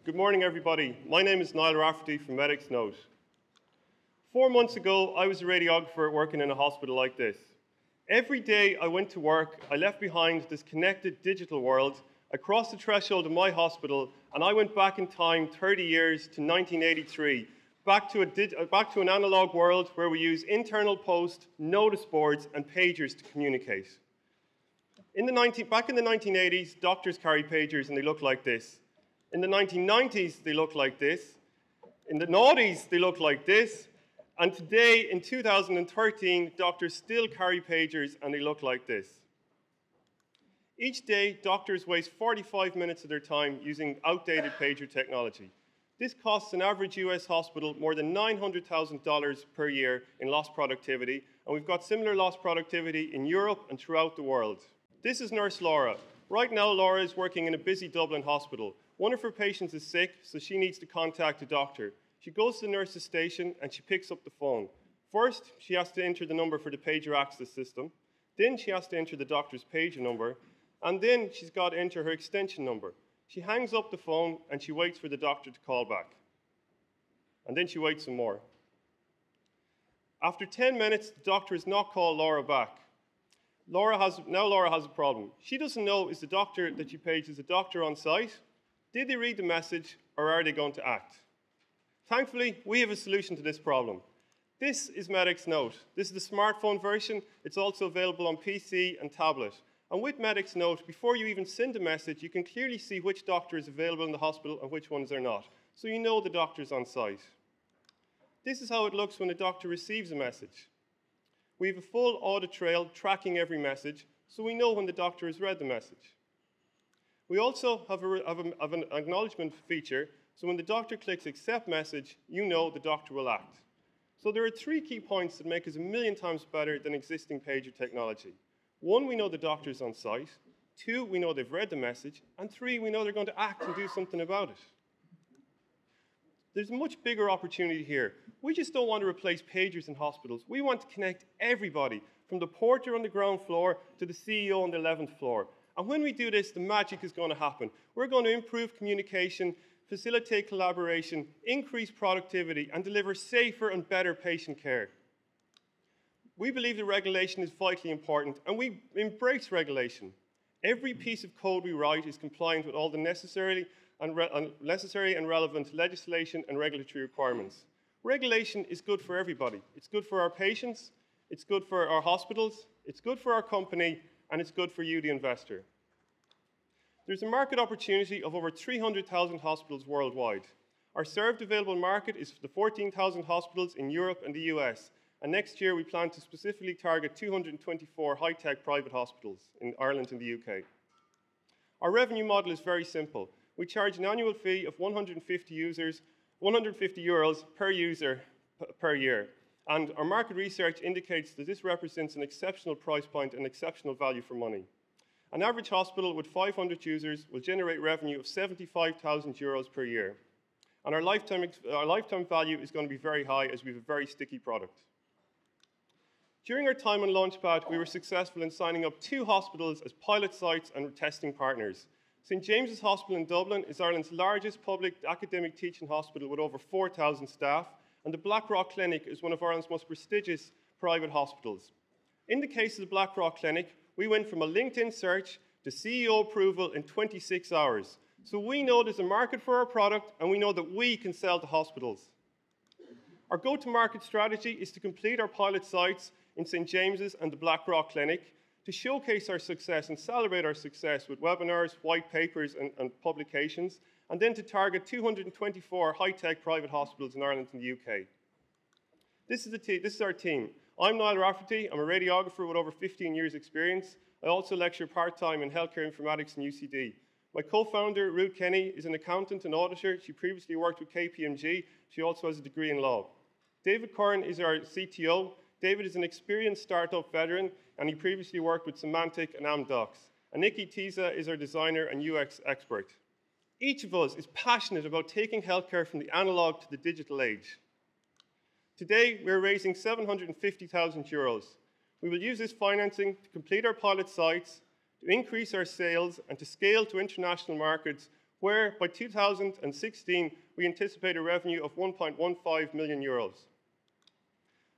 Good morning, everybody. My name is Niall Rafferty from Medxnote. 4 months ago, I was a radiographer working in a hospital like this. Every day I went to work, I left behind this connected digital world. I crossed the threshold of my hospital, and I went back in time 30 years to 1983, back to an analog world where we use internal post, notice boards, and pagers to communicate. Back in the 1980s, doctors carried pagers, and they looked like this. In the 1990s, they looked like this. In the noughties, they looked like this. And today, in 2013, doctors still carry pagers, and they look like this. Each day, doctors waste 45 minutes of their time using outdated pager technology. This costs an average US hospital more than $900,000 per year in lost productivity, and we've got similar lost productivity in Europe and throughout the world. This is Nurse Laura. Right now, Laura is working in a busy Dublin hospital. One of her patients is sick, so she needs to contact a doctor. She goes to the nurse's station and she picks up the phone. First, she has to enter the number for the pager access system. Then she has to enter the doctor's pager number. And then she's got to enter her extension number. She hangs up the phone and she waits for the doctor to call back. And then she waits some more. After 10 minutes, the doctor has not called Laura back. Laura has a problem. She doesn't know, is the doctor that she paged is a doctor on site? Did they read the message, or are they going to act? Thankfully, we have a solution to this problem. This is Medxnote. This is the smartphone version. It's also available on PC and tablet. And with Medxnote, before you even send a message, you can clearly see which doctor is available in the hospital and which ones are not. So you know the doctor's on site. This is how it looks when a doctor receives a message. We have a full audit trail tracking every message, so we know when the doctor has read the message. We also have an acknowledgement feature, so when the doctor clicks accept message, you know the doctor will act. So there are 3 key points that make us 1,000,000 times better than existing pager technology. 1, we know the doctor's on site. 2, we know they've read the message. And 3, we know they're going to act and do something about it. There's a much bigger opportunity here. We just don't want to replace pagers in hospitals. We want to connect everybody, from the porter on the ground floor to the CEO on the 11th floor. And when we do this, the magic is going to happen. We're going to improve communication, facilitate collaboration, increase productivity, and deliver safer and better patient care. We believe that regulation is vitally important, and we embrace regulation. Every piece of code we write is compliant with all the necessary and relevant legislation and regulatory requirements. Regulation is good for everybody. It's good for our patients, it's good for our hospitals, it's good for our company, and it's good for you, the investor. There's a market opportunity of over 300,000 hospitals worldwide. Our served available market is the 14,000 hospitals in Europe and the US, and next year we plan to specifically target 224 high-tech private hospitals in Ireland and the UK. Our revenue model is very simple. We charge an annual fee of 150 euros per user per year. And our market research indicates that this represents an exceptional price point and exceptional value for money. An average hospital with 500 users will generate revenue of 75,000 euros per year. And our lifetime value is going to be very high as we have a very sticky product. During our time on Launchpad, we were successful in signing up 2 hospitals as pilot sites and testing partners. St. James's Hospital in Dublin is Ireland's largest public academic teaching hospital with over 4,000 staff, and the Blackrock Clinic is one of Ireland's most prestigious private hospitals. In the case of the Blackrock Clinic, we went from a LinkedIn search to CEO approval in 26 hours. So we know there's a market for our product, and we know that we can sell to hospitals. Our go-to-market strategy is to complete our pilot sites in St. James's and the Blackrock Clinic to showcase our success and celebrate our success with webinars, white papers, and publications, and then to target 224 high-tech private hospitals in Ireland and the UK. This is our team. I'm Niall Rafferty. I'm a radiographer with over 15 years' experience. I also lecture part-time in healthcare informatics in UCD. My co-founder, Ruth Kenny, is an accountant and auditor. She previously worked with KPMG. She also has a degree in law. David Curran is our CTO. David is an experienced startup veteran, and he previously worked with Symantec and Amdocs. And Nikki Tiza is our designer and UX expert. Each of us is passionate about taking healthcare from the analog to the digital age. Today, we're raising 750,000 euros. We will use this financing to complete our pilot sites, to increase our sales, and to scale to international markets where by 2016 we anticipate a revenue of 1.15 million euros.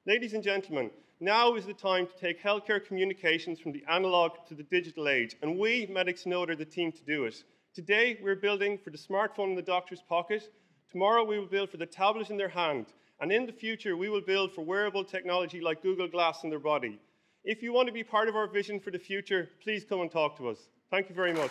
Ladies and gentlemen, now is the time to take healthcare communications from the analog to the digital age, and we, Medxnote, are the team to do it. Today, we're building for the smartphone in the doctor's pocket. Tomorrow, we will build for the tablet in their hand. And in the future, we will build for wearable technology like Google Glass in their body. If you want to be part of our vision for the future, please come and talk to us. Thank you very much.